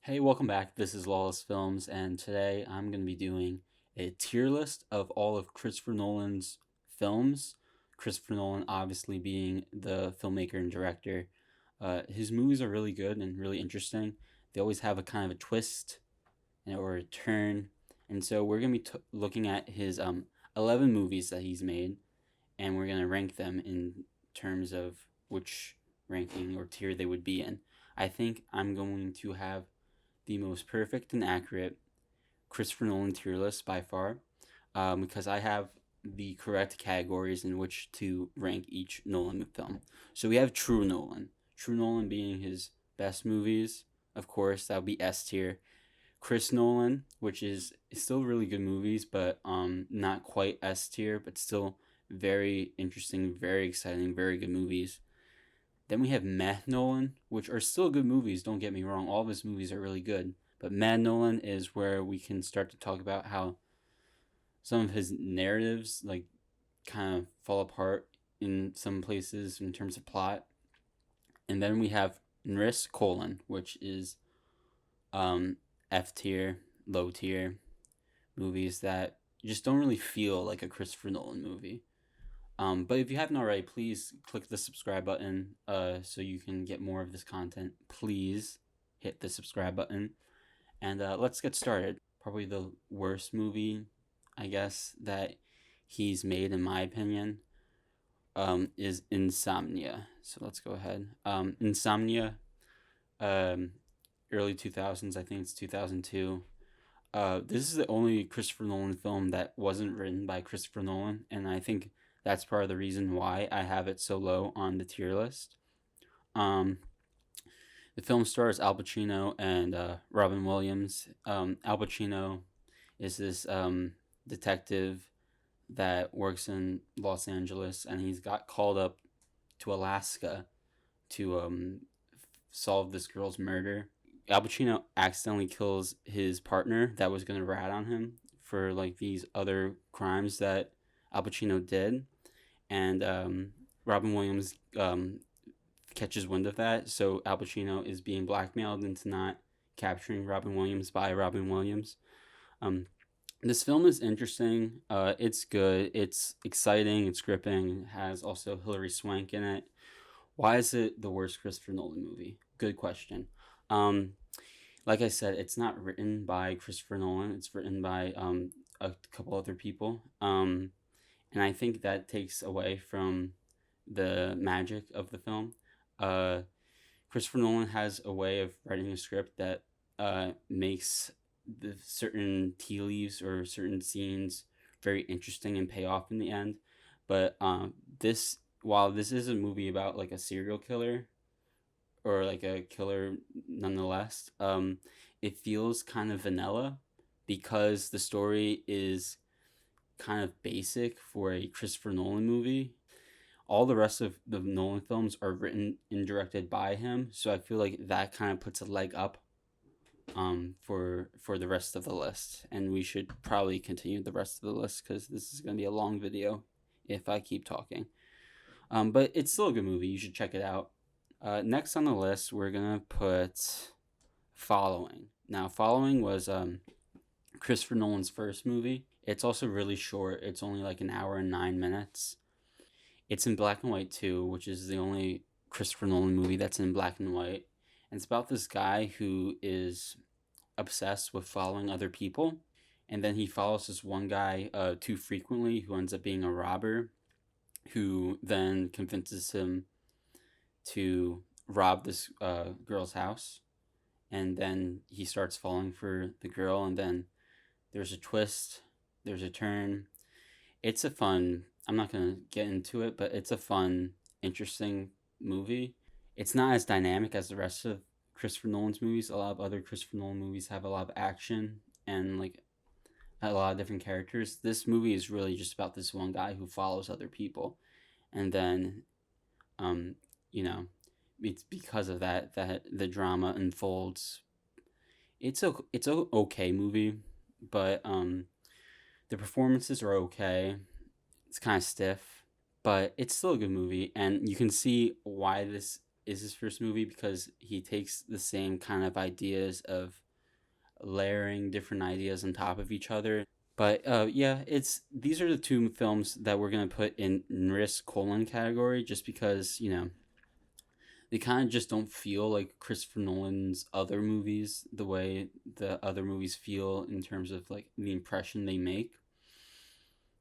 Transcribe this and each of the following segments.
Hey, welcome back. This is Lawless Films, and today I'm going to be doing a tier list of all of Christopher Nolan's films. Christopher Nolan, obviously, being the filmmaker and director. His movies are really good and really interesting. They always have a kind of a twist or a turn. And so we're going to be looking at his 11 movies that he's made, and we're going to rank them in terms of which ranking or tier they would be in. I think I'm going to have the most perfect and accurate Christopher Nolan tier list by far, because I have the correct categories in which to rank each Nolan film. So we have True Nolan. True Nolan being his best movies, of course, that would be S tier. Chris Nolan, which is still really good movies, but not quite S tier, but still very interesting, very exciting, very good movies. Then we have Meh Nolan, which are still good movies, don't get me wrong. All of his movies are really good. But Mad Nolan is where we can start to talk about how some of his narratives kind of fall apart in some places in terms of plot. And then we have Nris Colon, which is F tier, low tier movies that just don't really feel like a Christopher Nolan movie. But if you haven't already, please click the subscribe button so you can get more of this content. Please hit the subscribe button. And let's get started. Probably the worst movie, I guess, that he's made, in my opinion, is Insomnia. So let's go ahead. Insomnia, early 2000s, I think it's 2002. This is the only Christopher Nolan film that wasn't written by Christopher Nolan, and I think that's part of the reason why I have it so low on the tier list. The film stars Al Pacino and Robin Williams. Al Pacino is this detective that works in Los Angeles, and he's got called up to Alaska to solve this girl's murder. Al Pacino accidentally kills his partner that was going to rat on him for these other crimes that Al Pacino did, and Robin Williams catches wind of that, so Al Pacino is being blackmailed into not capturing Robin Williams by Robin Williams. This film is interesting. It's good. It's exciting. It's gripping. It has also Hilary Swank in it. Why is it the worst Christopher Nolan movie? Good question. Like I said, it's not written by Christopher Nolan. It's written by a couple other people. And I think that takes away from the magic of the film. Christopher Nolan has a way of writing a script that makes the certain tea leaves or certain scenes very interesting and pay off in the end. But while this is a movie about a serial killer or a killer nonetheless, it feels kind of vanilla because the story is kind of basic for a Christopher Nolan movie. All the rest of the Nolan films are written and directed by him, so I feel like that kind of puts a leg up for the rest of the list. And we should probably continue the rest of the list because this is going to be a long video if I keep talking. But it's still a good movie. You should check it out. Next on the list, we're going to put Following. Now, Following was Christopher Nolan's first movie. It's also really short. It's only an hour and 9 minutes. It's in black and white too, which is the only Christopher Nolan movie that's in black and white. And it's about this guy who is obsessed with following other people. And then he follows this one guy too frequently who ends up being a robber, who then convinces him to rob this girl's house. And then he starts falling for the girl, and then there's a twist, there's a turn. It's a fun, I'm not going to get into it, but it's a fun, interesting movie. It's not as dynamic as the rest of Christopher Nolan's movies. A lot of other Christopher Nolan movies have a lot of action and a lot of different characters. This movie is really just about this one guy who follows other people. And then, it's because of that the drama unfolds. It's a okay movie, but the performances are okay. It's kind of stiff, but it's still a good movie, and you can see why this is his first movie because he takes the same kind of ideas of layering different ideas on top of each other. But yeah, it's these are the two films that we're gonna put in risk colon category, just because they kind of just don't feel like Christopher Nolan's other movies the way the other movies feel in terms of like the impression they make.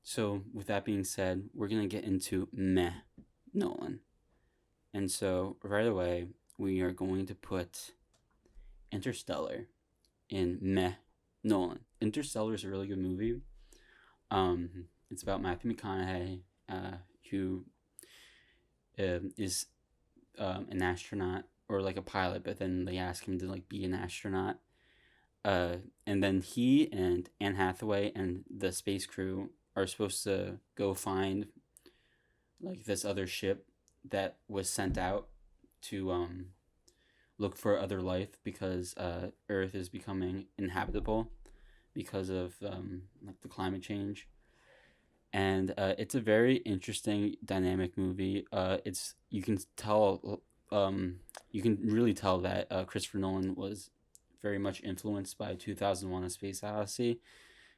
So with that being said, we're gonna get into meh Nolan, and so right away we are going to put Interstellar in meh Nolan. Interstellar is a really good movie. It's about Matthew McConaughey, who is an astronaut or like a pilot, but then they ask him to like be an astronaut. And then he and Anne Hathaway and the space crew are supposed to go find like this other ship that was sent out to look for other life because Earth is becoming inhabitable because of like the climate change. And it's a very interesting dynamic movie. It's you can really tell that Christopher Nolan was very much influenced by 2001: A Space Odyssey,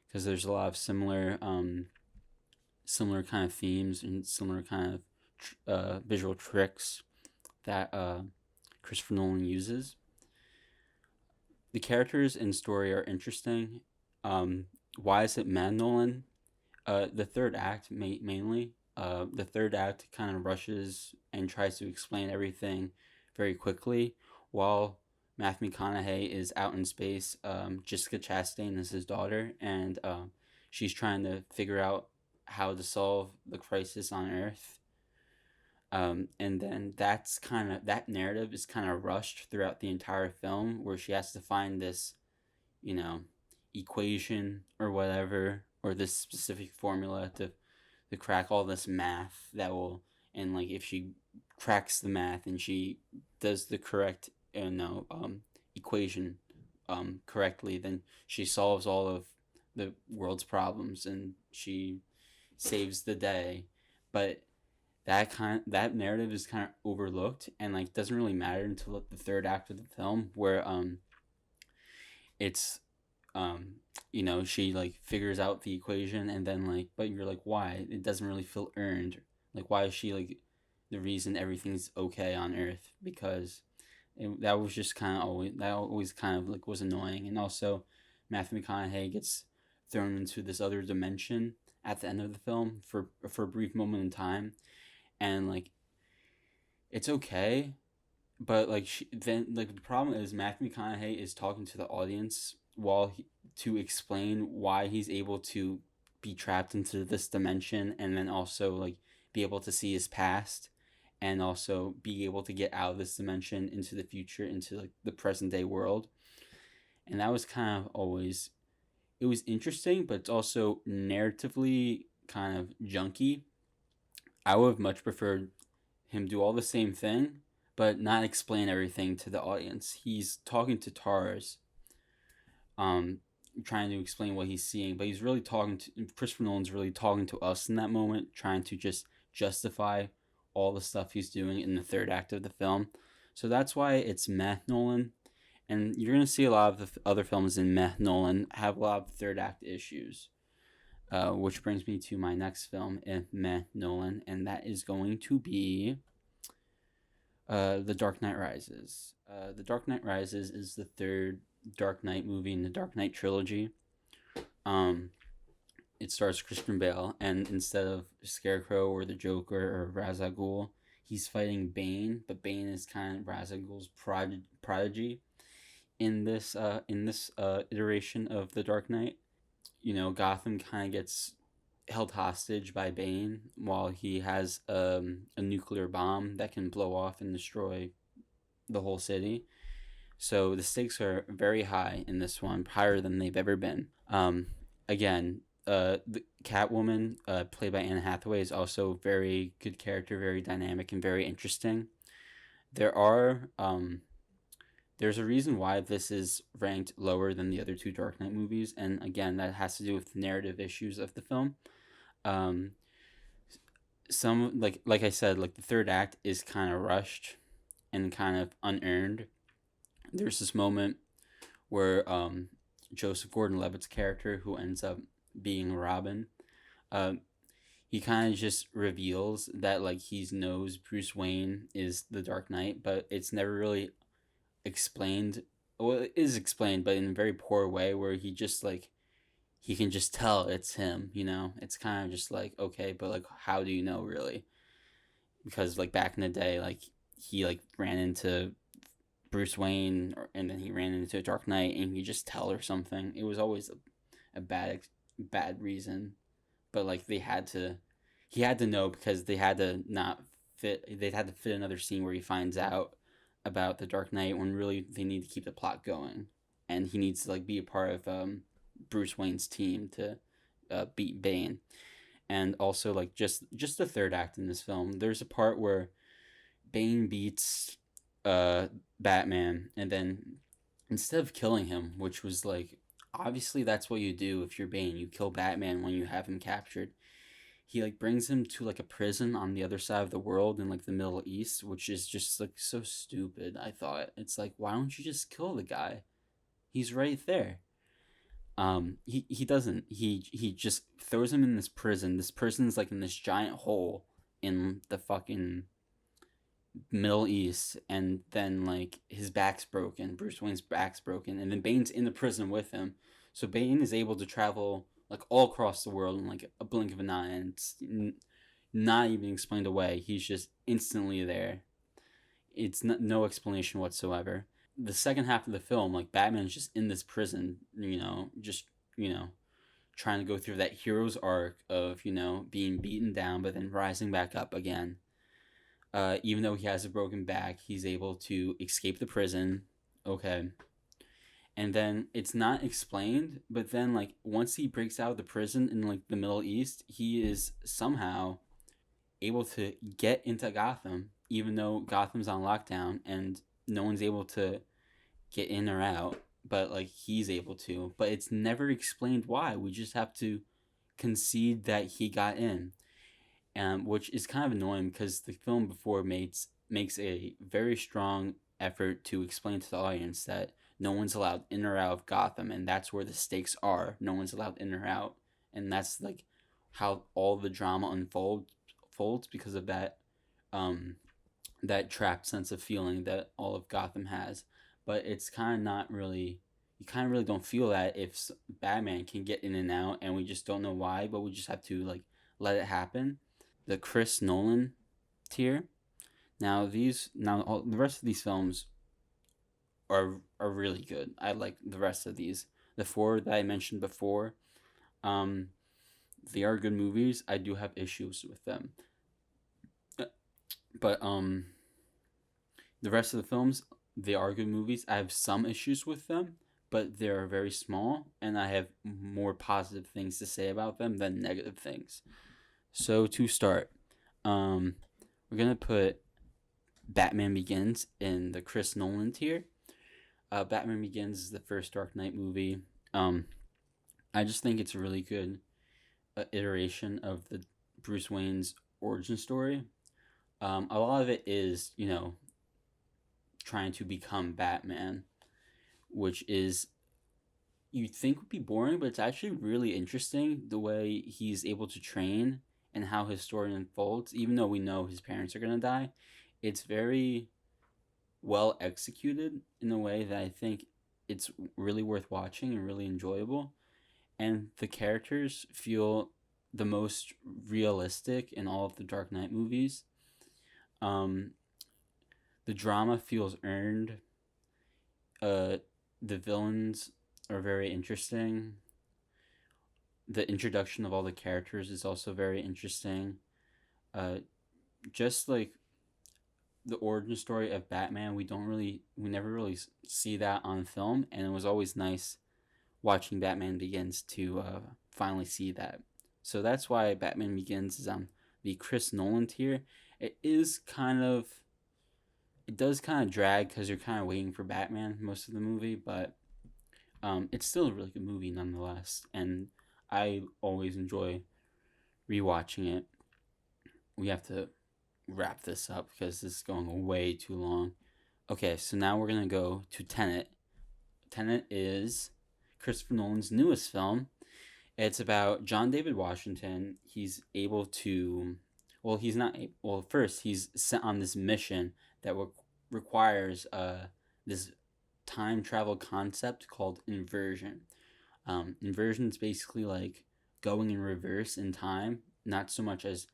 because there's a lot of similar kind of themes and similar kind of visual tricks that Christopher Nolan uses. The characters and story are interesting. Why is it Mad Nolan? The third act mainly. The third act kind of rushes and tries to explain everything very quickly, while Matthew McConaughey is out in space. Jessica Chastain is his daughter, and she's trying to figure out how to solve the crisis on Earth. And then that narrative is kind of rushed throughout the entire film, where she has to find this, you know, equation or whatever, or this specific formula to crack all this math that will, and like if she cracks the math and she does the correct equation correctly, then she solves all of the world's problems and she saves the day. But that narrative is kind of overlooked and like doesn't really matter until the third act of the film, where it's she like figures out the equation, and then like, but you're like, why? It doesn't really feel earned. Like, why is she like the reason everything's okay on Earth? Because that was just always kind of like was annoying. And also Matthew McConaughey gets thrown into this other dimension at the end of the film for a brief moment in time, and like it's okay, but like then like the problem is Matthew McConaughey is talking to the audience to explain why he's able to be trapped into this dimension, and then also like be able to see his past, and also be able to get out of this dimension into the future, into like the present day world. And that was kind of always, it was interesting, but it's also narratively kind of junky. I would have much preferred him do all the same thing, but not explain everything to the audience. He's talking to Tars, trying to explain what he's seeing, but he's really talking to Christopher Nolan's really talking to us in that moment, trying to just justify all the stuff he's doing in the third act of the film. So that's why it's meh Nolan, and you're gonna see a lot of the other films in meh Nolan have a lot of third act issues. Which brings me to my next film in meh Nolan, and that is going to be The Dark Knight Rises. The Dark Knight Rises is the third Dark Knight movie in the Dark Knight trilogy. It stars Christian Bale, and instead of Scarecrow or the Joker or Ra's al Ghul, he's fighting Bane, but Bane is kind of Ra's al Ghul's prodigy in this iteration of the Dark Knight. Gotham kind of gets held hostage by Bane while he has a nuclear bomb that can blow off and destroy the whole city. So the stakes are very high in this one, higher than they've ever been. Again, the Catwoman, played by Anne Hathaway, is also very good character, very dynamic, and very interesting. There's a reason why this is ranked lower than the other two Dark Knight movies, and again, that has to do with narrative issues of the film. Some like I said, like the third act is kind of rushed, and kind of unearned. There's this moment where Joseph Gordon-Levitt's character, who ends up being Robin, uh, he kind of just reveals that like he knows Bruce Wayne is the Dark Knight, but it's never really explained. Well, it is explained, but in a very poor way, where he just like he can just tell it's him. It's kind of just like, okay, but like how do you know really? Because like back in the day, like he like ran into Bruce Wayne, and then he ran into a Dark Knight, and he just tell or something. It was always a bad reason, but like he had to know because they had to not fit. They had to fit another scene where he finds out about the Dark Knight when really they need to keep the plot going, and he needs to like be a part of Bruce Wayne's team to beat Bane. And also like just the third act in this film, there's a part where Bane beats uh Batman, and then instead of killing him, which was like obviously that's what you do if you're Bane, you kill Batman when you have him captured. He like brings him to like a prison on the other side of the world in like the Middle East, which is just like so stupid. I thought it's like, why don't you just kill the guy? He's right there. He doesn't. He just throws him in this prison. This prison's like in this giant hole in the fucking Middle East, and then like his back's broken. Bruce Wayne's back's broken, and then Bane's in the prison with him. So Bane is able to travel like all across the world in like a blink of an eye, and it's not even explained away. He's just instantly there. It's no explanation whatsoever. The second half of the film, like Batman's just in this prison, just you know trying to go through that hero's arc of being beaten down but then rising back up again. Even though he has a broken back, he's able to escape the prison. Okay. And then it's not explained, but then like once he breaks out of the prison in like the Middle East, he is somehow able to get into Gotham, even though Gotham's on lockdown and no one's able to get in or out. But like he's able to, but it's never explained why. We just have to concede that he got in, which is kind of annoying because the film before makes a very strong effort to explain to the audience that no one's allowed in or out of Gotham, and that's where the stakes are. No one's allowed in or out, and that's like how all the drama unfolds because of that trapped sense of feeling that all of Gotham has. But it's kind of not really. You kind of really don't feel that if Batman can get in and out, and we just don't know why, but we just have to like let it happen. The Chris Nolan tier. Now all, the rest of these films are really good. I like the rest of these. The four that I mentioned before, um, they are good movies. I do have issues with them, but the rest of the films, they are good movies. I have some issues with them, but they're very small, and I have more positive things to say about them than negative things. So to start, um, we're gonna put Batman Begins in the Chris Nolan tier. Batman Begins is the first Dark Knight movie. Um, I just think it's a really good iteration of the Bruce Wayne's origin story. A lot of it is, trying to become Batman, which is you'd think would be boring, but it's actually really interesting the way he's able to train and how his story unfolds. Even though we know his parents are gonna die, it's very well executed in a way that I think it's really worth watching and really enjoyable. And the characters feel the most realistic in all of the Dark Knight movies. Um, the drama feels earned. Uh, the villains are very interesting. The introduction of all the characters is also very interesting. Uh, just like the origin story of Batman, we never really see that on film, and it was always nice watching Batman Begins to finally see that. So that's why Batman Begins is on the Chris Nolan tier. It does kind of drag because you're kind of waiting for Batman most of the movie, but it's still a really good movie nonetheless, and I always enjoy rewatching it. We have to wrap this up because this is going way too long. Okay, so now we're gonna go to Tenet. Tenet is Christopher Nolan's newest film. It's about John David Washington. He's able to, well, he's not. Well, first he's sent on this mission that requires this time travel concept called inversion. Inversion is basically like going in reverse in time, not so much as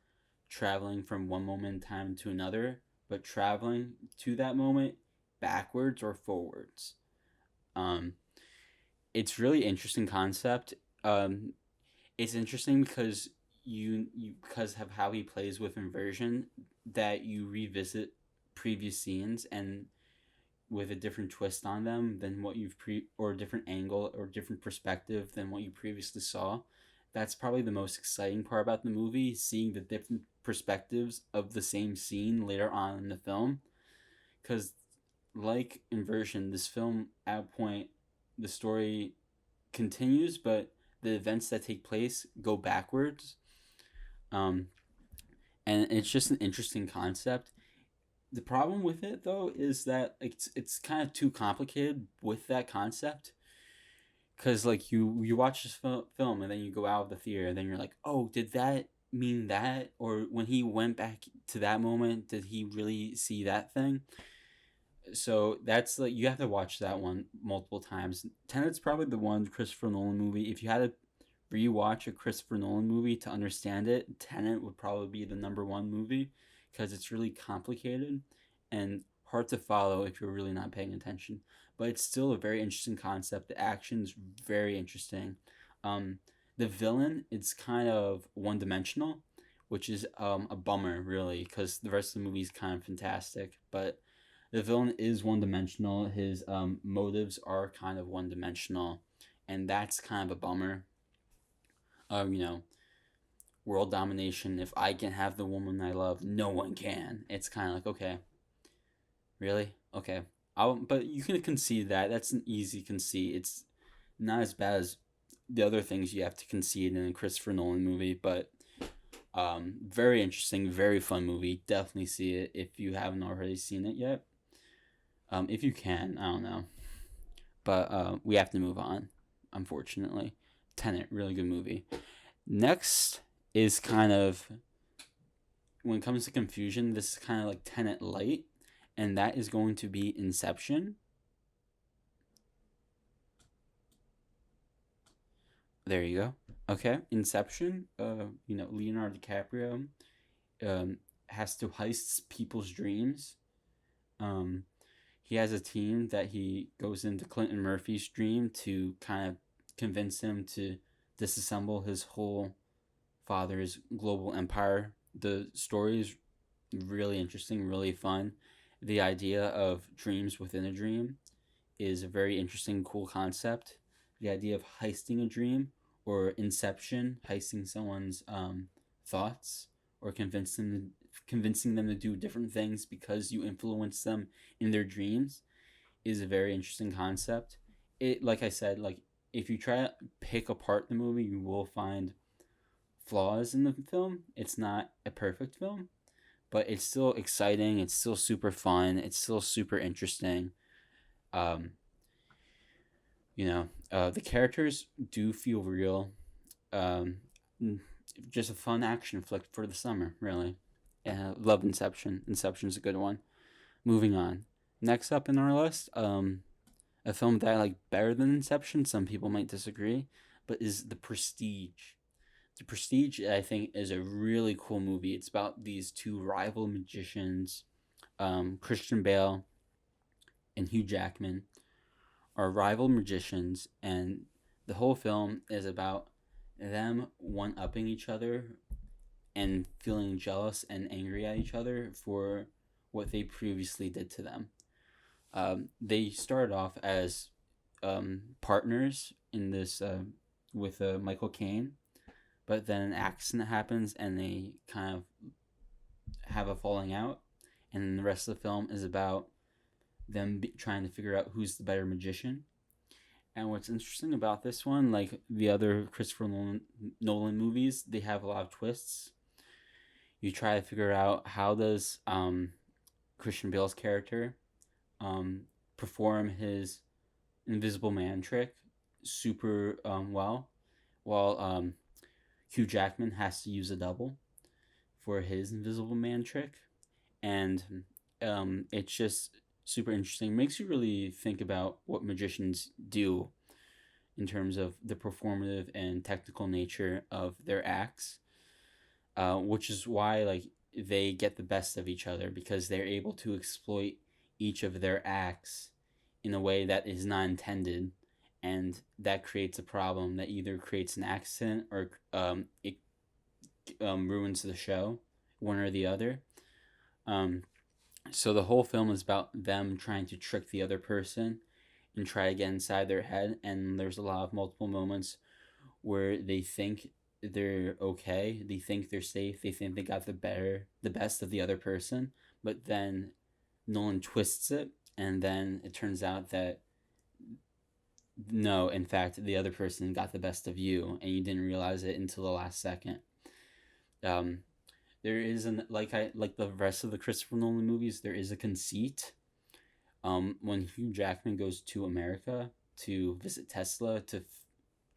traveling from one moment in time to another, but traveling to that moment backwards or forwards. Um, it's really interesting concept. Um, it's interesting because you because of how he plays with inversion that you revisit previous scenes and with a different twist on them than what you've or a different angle or different perspective than what you previously saw. That's probably the most exciting part about the movie, seeing the different perspectives of the same scene later on in the film. Because, like Inversion, this film, at a point, the story continues, but the events that take place go backwards. Um, and it's just an interesting concept. The problem with it though is that it's kind of too complicated with that concept because like you watch this film and then you go out of the theater and then you're like, oh, did that mean that? Or when he went back to that moment, did he really see that thing? So that's like you have to watch that one multiple times. Tenet's probably the one Christopher Nolan movie. If you had to rewatch a Christopher Nolan movie to understand it, Tenet would probably be the number one movie because it's really complicated and hard to follow if you're really not paying attention. But it's still a very interesting concept. The action's very interesting. Um, the villain, it's kind of one dimensional, which is a bummer, really, because the rest of the movie is kind of fantastic. But the villain is one dimensional. His motives are kind of one dimensional, and that's kind of a bummer. You know, world domination. If I can have the woman I love, no one can. It's kind of like, okay, really, okay. But you can concede that. That's an easy concede. It's not as bad as the other things you have to concede in a Christopher Nolan movie, but very interesting, very fun movie. Definitely see it if you haven't already seen it yet. If you can, I don't know, but we have to move on. Unfortunately, Tenet, really good movie. Next is kind of when it comes to confusion, this is kind of like Tenet light, and that is going to be Inception. There you go. Okay, Inception. Leonardo DiCaprio has to heist people's dreams. Um, he has a team that he goes into Clinton Murphy's dream to kind of convince him to disassemble his whole father's global empire. The story is really interesting, really fun. The idea of dreams within a dream is a very interesting, cool concept. The idea of heisting a dream or inception, heisting someone's thoughts or convincing them to do different things because you influence them in their dreams is a very interesting concept. It, like I said, like if you try to pick apart the movie, you will find flaws in the film. It's not a perfect film, but it's still exciting. It's still super fun. It's still super interesting. Um, the characters do feel real. Um, just a fun action flick for the summer, really. Love Inception. Inception's a good one. Moving on. Next up in our list, a film that I like better than Inception. Some people might disagree, but is The Prestige. The Prestige, I think, is a really cool movie. It's about these two rival magicians, Christian Bale and Hugh Jackman, are rival magicians, and the whole film is about them one upping each other and feeling jealous and angry at each other for what they previously did to them. They started off as partners in this with Michael Caine, but then an accident happens and they kind of have a falling out, and the rest of the film is about them trying to figure out who's the better magician. And what's interesting about this one, like the other Christopher Nolan movies, they have a lot of twists. You try to figure out how does Christian Bale's character um, perform his Invisible Man trick super well, while Hugh Jackman has to use a double for his Invisible Man trick, and it's just super interesting. It makes you really think about what magicians do in terms of the performative and technical nature of their acts, which is why like they get the best of each other because they're able to exploit each of their acts in a way that is not intended, and that creates a problem that either creates an accident or it ruins the show, one or the other. Um, so the whole film is about them trying to trick the other person and try to get inside their head, and there's a lot of multiple moments where they think they're okay, they think they're safe, they think they got the best of the other person, but then Nolan twists it, and then it turns out that no, in fact, the other person got the best of you, and you didn't realize it until the last second. Um, there is an like the rest of the Christopher Nolan movies, there is a conceit. When Hugh Jackman goes to America to visit Tesla to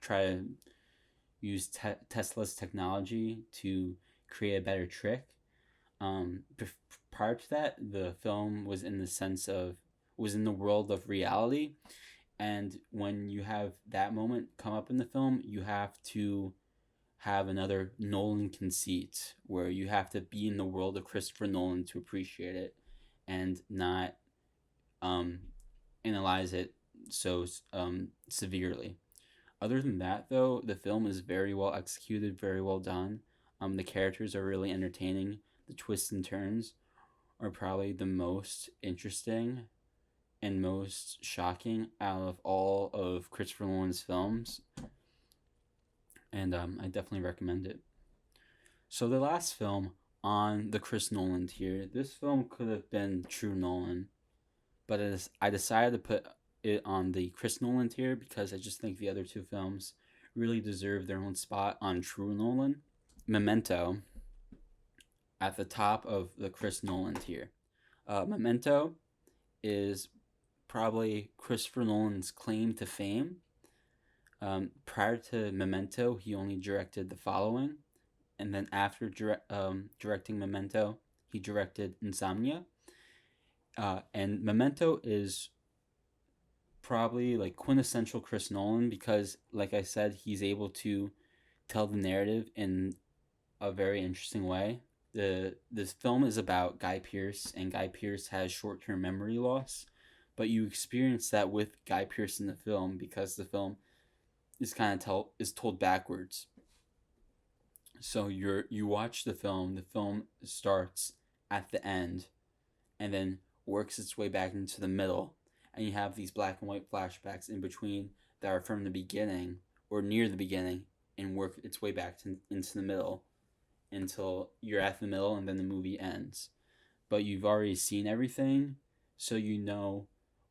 try to use Tesla's technology to create a better trick. Um, Prior to that, the film was in the sense of was in the world of reality, and when you have that moment come up in the film, you have to have another Nolan conceit where you have to be in the world of Christopher Nolan to appreciate it, and not um, analyze it so severely. Other than that, though, the film is very well executed, very well done. The characters are really entertaining. The twists and turns are probably the most interesting and most shocking out of all of Christopher Nolan's films, and I definitely recommend it. So the last film on the Chris Nolan tier, this film could have been True Nolan, but I decided to put it on the Chris Nolan tier because I just think the other two films really deserve their own spot on True Nolan. Memento at the top of the Chris Nolan tier. Memento is probably Christopher Nolan's claim to fame. Prior to Memento, he only directed the following, and then after directing Memento, he directed Insomnia. And Memento is probably like quintessential Chris Nolan because, like I said, he's able to tell the narrative in a very interesting way. This film is about Guy Pearce, and Guy Pearce has short term memory loss, but you experience that with Guy Pearce in the film because the film is is told backwards. So you watch the film. The film starts at the end, and then works its way back into the middle, and you have these black and white flashbacks in between that are from the beginning or near the beginning and work its way back into the middle until you're at the middle and then the movie ends. But you've already seen everything, so you know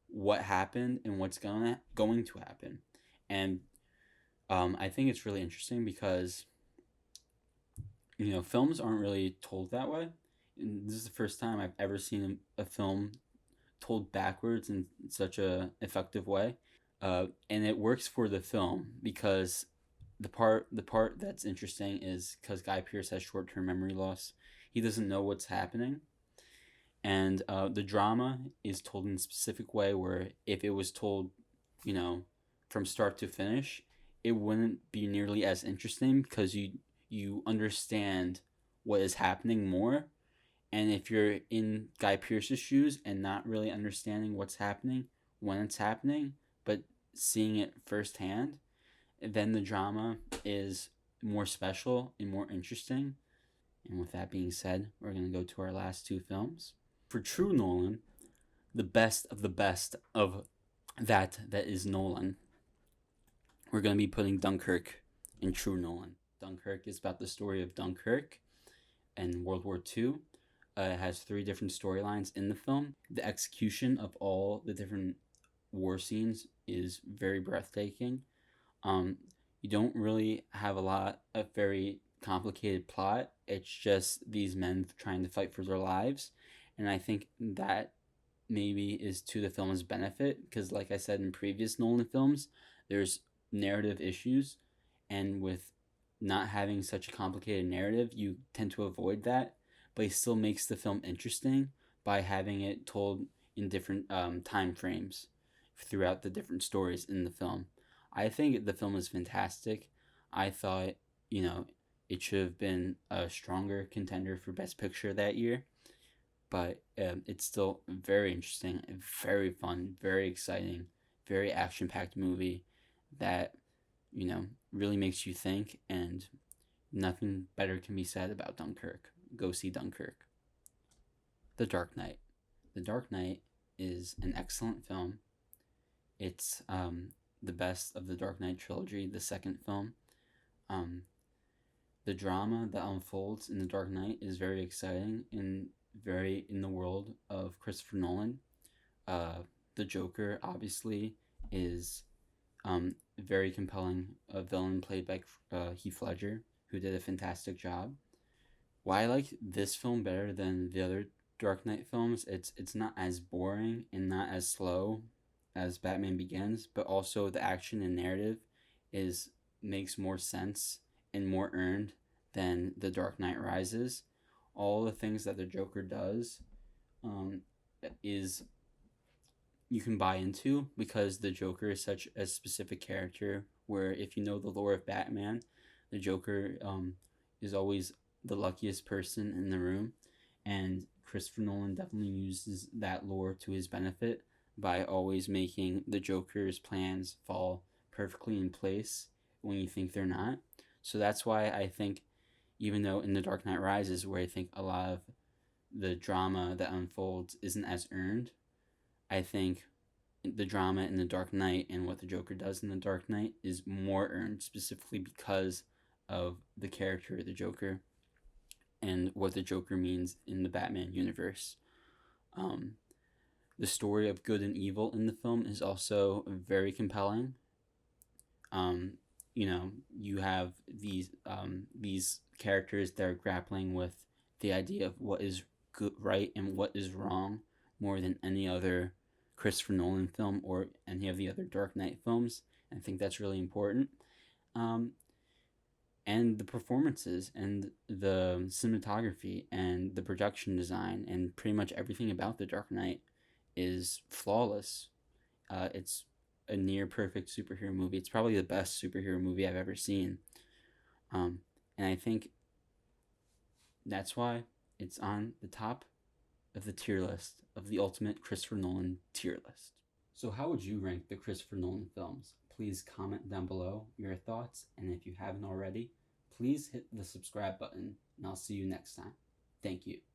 what happened and what's going to happen. And I think it's really interesting because films aren't really told that way. And this is the first time I've ever seen a film told backwards in such a effective way, and it works for the film because the part that's interesting is because Guy Pearce has short term memory loss. He doesn't know what's happening, and the drama is told in a specific way where if it was told, you know, from start to finish, it wouldn't be nearly as interesting because you understand what is happening more. And if you're in Guy Pearce's shoes and not really understanding what's happening when it's happening, but seeing it firsthand, then the drama is more special and more interesting. And with that being said, we're going to go to our last two films. For True Nolan, the best of the best of that is Nolan, we're going to be putting Dunkirk in True Nolan. Dunkirk is about the story of Dunkirk in World War II. It has 3 different storylines in the film. The execution of all the different war scenes is very breathtaking. You don't really have a lot of very complicated plot. It's just these men trying to fight for their lives, and I think that maybe is to the film's benefit because, like I said in previous Nolan films, there's narrative issues, and with not having such a complicated narrative, you tend to avoid that. But he still makes the film interesting by having it told in different time frames throughout the different stories in the film. I think the film is fantastic. I thought, you know, it should have been a stronger contender for Best Picture that year, but it's still very interesting, very fun, very exciting, very action packed movie that, really makes you think, and nothing better can be said about Dunkirk. Go see Dunkirk. The Dark Knight. The Dark Knight is an excellent film. It's the best of the Dark Knight trilogy, the second film. Um, the drama that unfolds in The Dark Knight is very exciting and very in the world of Christopher Nolan. Uh, the Joker, obviously, is very compelling. A villain played by Heath Ledger, who did a fantastic job. Why I like this film better than the other Dark Knight films, it's not as boring and not as slow as Batman Begins, but also the action and narrative is makes more sense and more earned than The Dark Knight Rises. All the things that the Joker does um, is you can buy into because the Joker is such a specific character. Where if you know the lore of Batman, the Joker is always the luckiest person in the room, and Christopher Nolan definitely uses that lore to his benefit by always making the Joker's plans fall perfectly in place when you think they're not. So that's why I think, even though in The Dark Knight Rises, where I think a lot of the drama that unfolds isn't as earned, I think the drama in The Dark Knight and what the Joker does in The Dark Knight is more earned specifically because of the character of the Joker and what the Joker means in the Batman universe. Um, the story of good and evil in the film is also very compelling. Um, you have these characters that are grappling with the idea of what is good, right, and what is wrong more than any other Christopher Nolan film or any of the other Dark Knight films. I think that's really important. Um, and the performances and the cinematography and the production design and pretty much everything about The Dark Knight is flawless. It's a near perfect superhero movie. It's probably the best superhero movie I've ever seen. Um, and I think that's why it's on the top of the tier list of the ultimate Christopher Nolan tier list. So, how would you rank the Christopher Nolan films? Please comment down below your thoughts, and if you haven't already, please hit the subscribe button, and I'll see you next time. Thank you.